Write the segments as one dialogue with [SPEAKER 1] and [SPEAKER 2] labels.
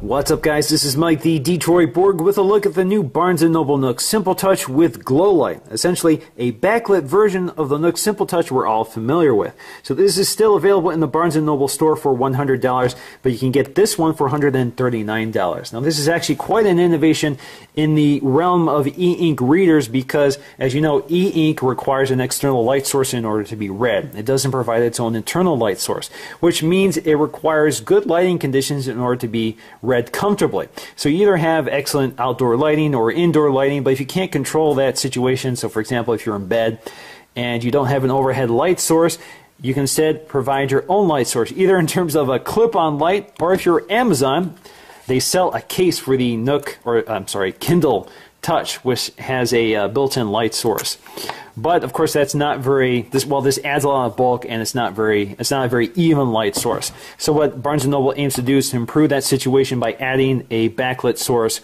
[SPEAKER 1] What's up, guys? This is Mike, the Detroit Borg, with a look at the new Barnes & Noble Nook Simple Touch with GlowLight. Essentially, a backlit version of the Nook Simple Touch we're all familiar with. So this is still available in the Barnes & Noble store for $100, but you can get this one for $139. Now, this is actually quite an innovation in the realm of e-ink readers because, as you know, e-ink requires an external light source in order to be read. It doesn't provide its own internal light source, which means it requires good lighting conditions in order to be read comfortably. So you either have excellent outdoor lighting or indoor lighting, but if you can't control that situation, so for example if you're in bed and you don't have an overhead light source, you can instead provide your own light source, either in terms of a clip-on light, or if you're Amazon, they sell a case for the Nook, or I'm sorry, Kindle Touch, which has a built-in light source. But of course, that's not very. This adds a lot of bulk, and it's not a very even light source. So what Barnes & Noble aims to do is to improve that situation by adding a backlit source,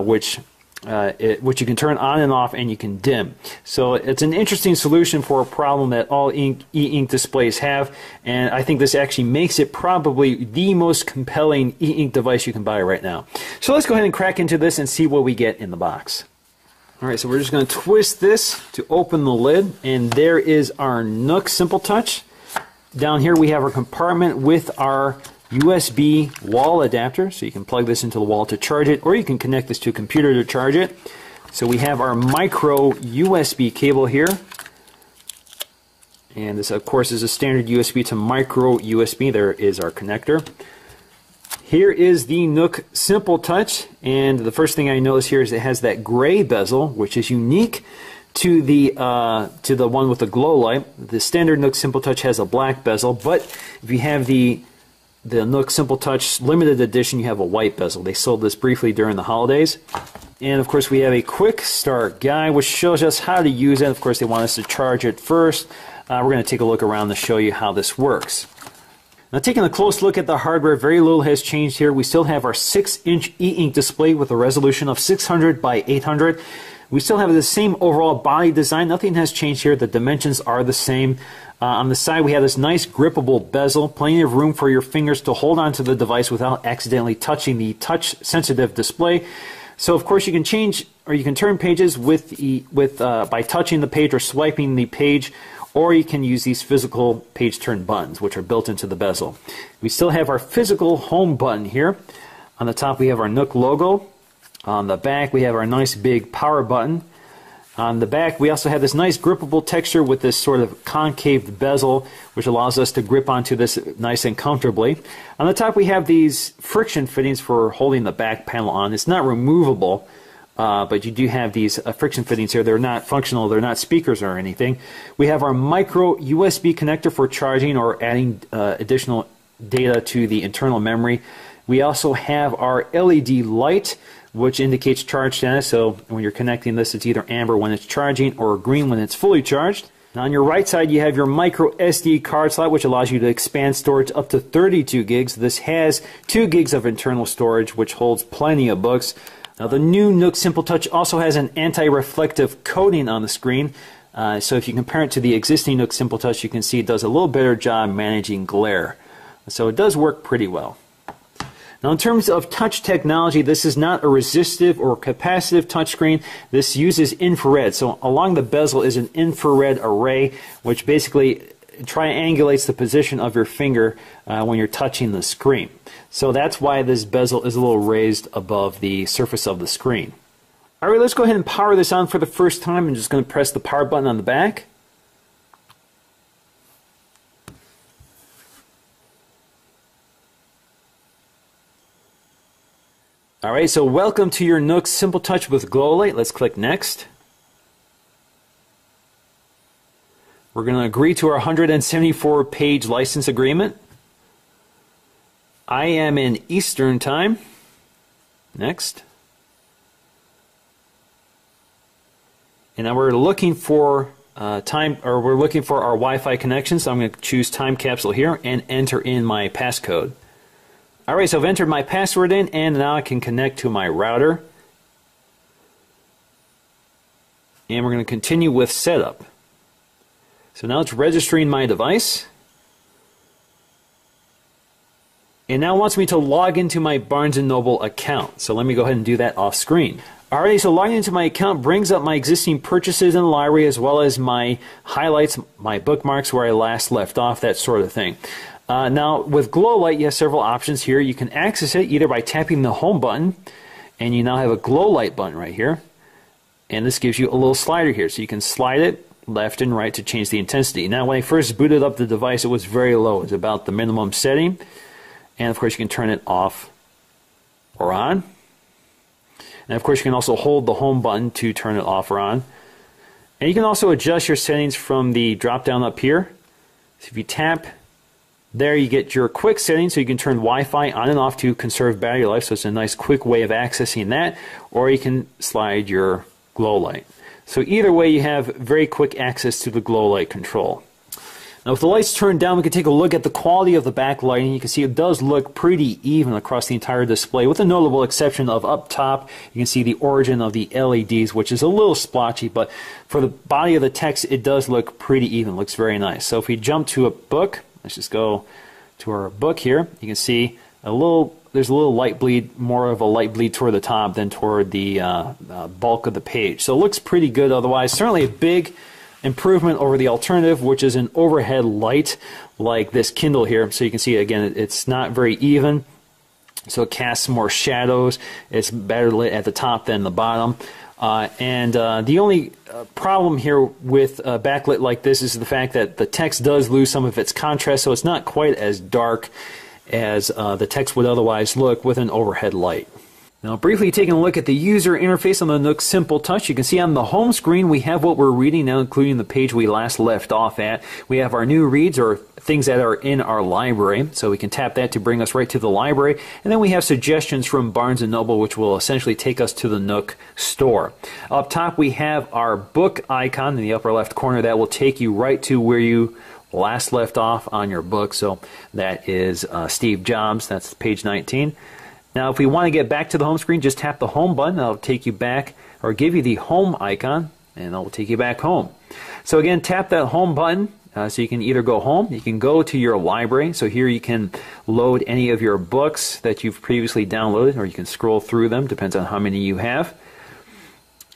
[SPEAKER 1] which you can turn on and off, and you can dim. So it's an interesting solution for a problem that all e-ink displays have, and I think this actually makes it probably the most compelling e-ink device you can buy right now. So let's go ahead and crack into this and see what we get in the box. Alright, so we're just going to twist this to open the lid, and there is our Nook Simple Touch. Down here we have our compartment with our USB wall adapter, so you can plug this into the wall to charge it, or you can connect this to a computer to charge it. So we have our micro USB cable here, and this of course is a standard USB to micro USB. There is our connector. Here is the Nook Simple Touch, and the first thing I notice here is it has that gray bezel, which is unique to the one with the GlowLight. The standard Nook Simple Touch has a black bezel, but if you have the Nook Simple Touch limited edition, you have a white bezel. They sold this briefly during the holidays. And of course we have a quick start guide which shows us how to use it. Of course they want us to charge it first. We're going to take a look around to show you how this works. Now, taking a close look at the hardware, very little has changed here. We still have our 6-inch e-ink display with a resolution of 600 by 800. We still have the same overall body design. Nothing has changed here. The dimensions are the same. On the side, we have this nice grippable bezel, plenty of room for your fingers to hold onto the device without accidentally touching the touch-sensitive display. So, of course, you can change, or you can turn pages by touching the page or swiping the page, or you can use these physical page turn buttons, which are built into the bezel. We still have our physical home button here. On the top, we have our Nook logo. On the back, we have our nice big power button. On the back, we also have this nice grippable texture with this sort of concave bezel, which allows us to grip onto this nice and comfortably. On the top, we have these friction fittings for holding the back panel on. It's not removable, but you do have these friction fittings here. They're not functional. They're not speakers or anything. We have our micro USB connector for charging or adding additional data to the internal memory. We also have our LED light, which indicates charge status. So when you're connecting this, it's either amber when it's charging or green when it's fully charged. Now on your right side, you have your micro SD card slot, which allows you to expand storage up to 32 gigs. This has 2 gigs of internal storage, which holds plenty of books. Now the new Nook Simple Touch also has an anti-reflective coating on the screen. So if you compare it to the existing Nook Simple Touch, you can see it does a little better job managing glare. So it does work pretty well. Now, in terms of touch technology, this is not a resistive or capacitive touchscreen. This uses infrared. So along the bezel is an infrared array, which basically triangulates the position of your finger when you're touching the screen. So that's why this bezel is a little raised above the surface of the screen. All right, let's go ahead and power this on for the first time. I'm just going to press the power button on the back. Alright, so welcome to your Nook Simple Touch with GlowLight. Let's click Next. We're going to agree to our 174-page license agreement. I am in Eastern Time. Next. And now we're looking for our Wi-Fi connection, so I'm going to choose Time Capsule here and enter in my passcode. Alright, so I've entered my password in, and now I can connect to my router. And we're going to continue with setup. So now it's registering my device. And now it wants me to log into my Barnes & Noble account. So let me go ahead and do that off screen. Alrighty, so logging into my account brings up my existing purchases in the library as well as my highlights, my bookmarks, where I last left off, that sort of thing. Now with GlowLight, you have several options here. You can access it either by tapping the home button, and you now have a GlowLight button right here. And this gives you a little slider here, so you can slide it left and right to change the intensity. Now when I first booted up the device, it was very low. It was about the minimum setting. And of course you can turn it off or on. And of course you can also hold the home button to turn it off or on. And you can also adjust your settings from the drop down up here. So if you tap there, you get your quick settings, so you can turn Wi-Fi on and off to conserve battery life. So it's a nice quick way of accessing that. Or you can slide your GlowLight. So either way, you have very quick access to the GlowLight control. Now with the lights turned down, we can take a look at the quality of the backlighting. You can see it does look pretty even across the entire display, with a notable exception of up top. You can see the origin of the LEDs, which is a little splotchy, but for the body of the text, it does look pretty even. It looks very nice. So if we jump to a book, let's just go to our book here. You can see there's a little light bleed, more of a light bleed toward the top than toward the bulk of the page. So it looks pretty good otherwise. Certainly a big improvement over the alternative, which is an overhead light like this Kindle here. So you can see, again, it's not very even, so it casts more shadows. It's better lit at the top than the bottom. The only problem here with backlit like this is the fact that the text does lose some of its contrast, so it's not quite as dark as the text would otherwise look with an overhead light. Now, briefly taking a look at the user interface on the Nook Simple Touch, you can see on the home screen we have what we're reading now, including the page we last left off at. We have our new reads, or things that are in our library, so we can tap that to bring us right to the library. And then we have suggestions from Barnes & Noble, which will essentially take us to the Nook store. Up top we have our book icon in the upper left corner that will take you right to where you last left off on your book. So that is Steve Jobs. That's page 19. Now if we want to get back to the home screen, just tap the home button. That'll take you back, or give you the home icon, and that will take you back home. So again, tap that home button so you can either go home, you can go to your library. So here you can load any of your books that you've previously downloaded, or you can scroll through them, depends on how many you have.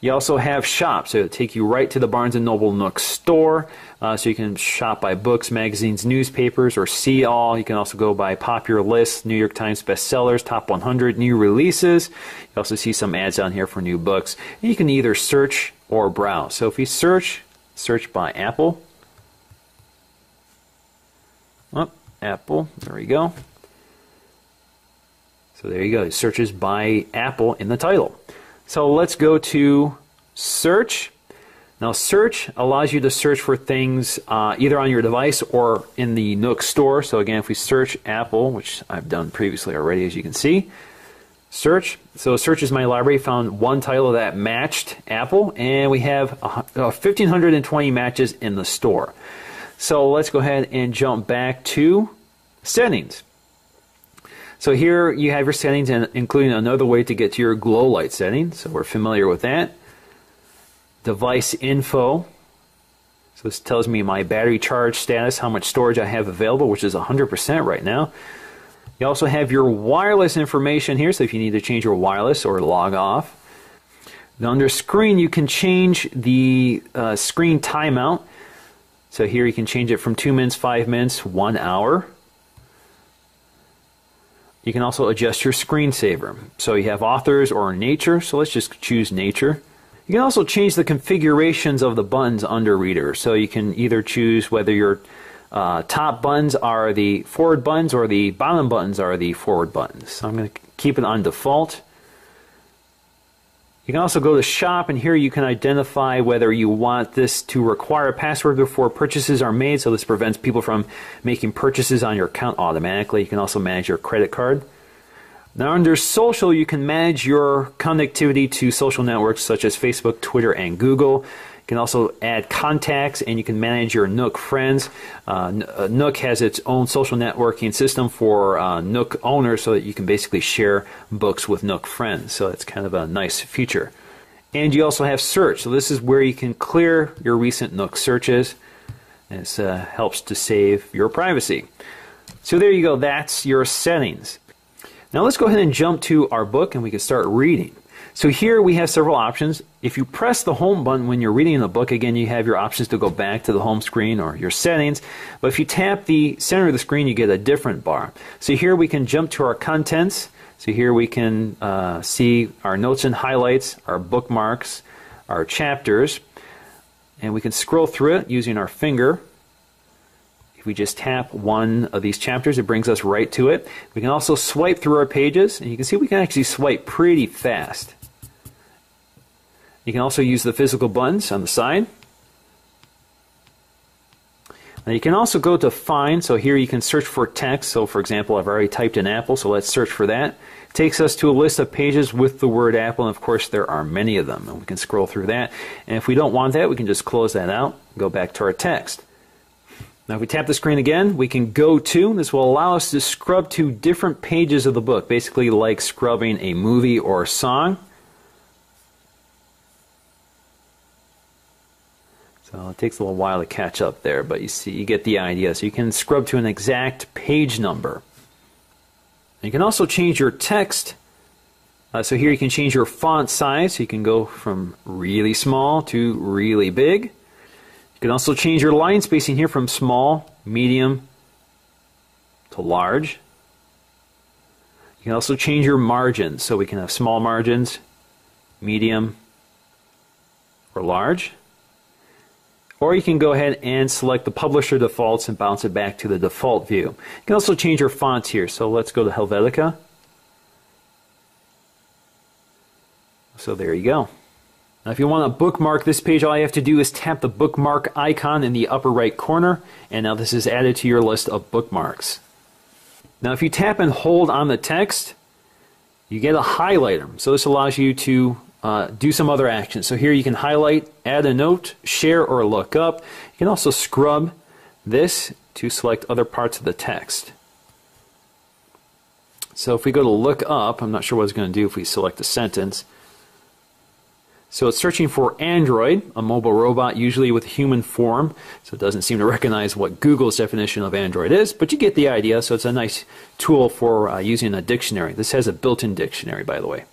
[SPEAKER 1] You also have shop, so it'll take you right to the Barnes & Noble Nook store, so you can shop by books, magazines, newspapers, or see all. You can also go by popular lists, New York Times bestsellers, top 100, new releases. You also see some ads down here for new books. And you can either search or browse. So if we search by Apple. Oh, Apple, there we go. So there you go, it searches by Apple in the title. So let's go to search. Now search allows you to search for things either on your device or in the Nook store. So again, if we search Apple, which I've done previously already, as you can see, search. So search is my library, found one title that matched Apple, and we have 1,520 matches in the store. So let's go ahead and jump back to settings. So here you have your settings, and including another way to get to your GlowLight setting. So we're familiar with that. Device info. So this tells me my battery charge status, how much storage I have available, which is 100% right now. You also have your wireless information here, so if you need to change your wireless or log off. Now under screen, you can change the screen timeout. So here you can change it from 2 minutes, 5 minutes, 1 hour. You can also adjust your screensaver. So you have authors or nature, so let's just choose nature. You can also change the configurations of the buttons under reader. So you can either choose whether your top buttons are the forward buttons or the bottom buttons are the forward buttons. So I'm going to keep it on default. You can also go to shop, and here you can identify whether you want this to require a password before purchases are made, so this prevents people from making purchases on your account automatically. You can also manage your credit card. Now under social, you can manage your connectivity to social networks such as Facebook, Twitter, and Google. You can also add contacts, and you can manage your Nook friends. Nook has its own social networking system for Nook owners, so that you can basically share books with Nook friends. So it's kind of a nice feature. And you also have search. So this is where you can clear your recent Nook searches. This helps to save your privacy. So there you go, that's your settings. Now let's go ahead and jump to our book and we can start reading. So here we have several options. If you press the home button when you're reading the book, again, you have your options to go back to the home screen or your settings. But if you tap the center of the screen, you get a different bar. So here we can jump to our contents. So here we can see our notes and highlights, our bookmarks, our chapters. And we can scroll through it using our finger. If we just tap one of these chapters, it brings us right to it. We can also swipe through our pages, and you can see we can actually swipe pretty fast. You can also use the physical buttons on the side. Now you can also go to Find, so here you can search for text. So for example, I've already typed in Apple, so let's search for that. It takes us to a list of pages with the word Apple, and of course there are many of them, and we can scroll through that. And if we don't want that, we can just close that out and go back to our text. Now if we tap the screen again, we can go to. This will allow us to scrub to different pages of the book, basically like scrubbing a movie or a song. So it takes a little while to catch up there, but you see, you get the idea. So you can scrub to an exact page number. You can also change your text. So here you can change your font size. So you can go from really small to really big. You can also change your line spacing here from small, medium to large. You can also change your margins. So we can have small margins, medium, or large. Or you can go ahead and select the publisher defaults and bounce it back to the default view. You can also change your fonts here. So let's go to Helvetica. So there you go. Now if you want to bookmark this page, all you have to do is tap the bookmark icon in the upper right corner, and now this is added to your list of bookmarks. Now if you tap and hold on the text, you get a highlighter. So this allows you to do some other actions. So here you can highlight, add a note, share, or look up. You can also scrub this to select other parts of the text. So if we go to look up, I'm not sure what it's going to do if we select a sentence. So it's searching for Android, a mobile robot usually with human form. So it doesn't seem to recognize what Google's definition of Android is, but you get the idea. So it's a nice tool for using a dictionary. This has a built-in dictionary, by the way.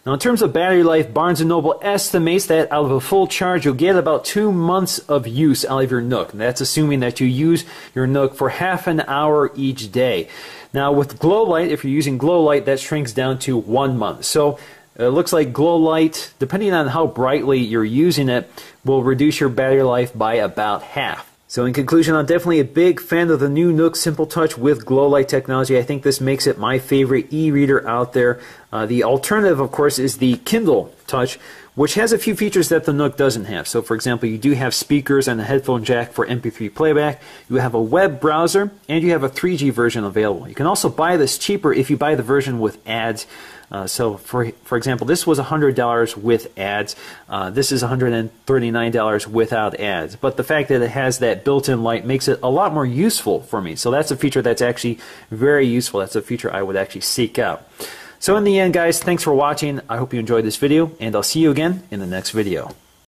[SPEAKER 1] Now in terms of battery life, Barnes & Noble estimates that out of a full charge you'll get about 2 months of use out of your Nook. And that's assuming that you use your Nook for half an hour each day. Now with GlowLight, if you're using GlowLight, that shrinks down to 1 month. So it looks like GlowLight, depending on how brightly you're using it, will reduce your battery life by about half. So in conclusion, I'm definitely a big fan of the new Nook Simple Touch with GlowLight technology. I think this makes it my favorite e-reader out there. The alternative, of course, is the Kindle Touch, which has a few features that the Nook doesn't have. So for example, you do have speakers and a headphone jack for MP3 playback, you have a web browser, and you have a 3G version available. You can also buy this cheaper if you buy the version with ads. So for example, this was $100 with ads. This is $139 without ads. But the fact that it has that built-in light makes it a lot more useful for me. So that's a feature that's actually very useful. That's a feature I would actually seek out. So in the end, guys, thanks for watching. I hope you enjoyed this video, and I'll see you again in the next video.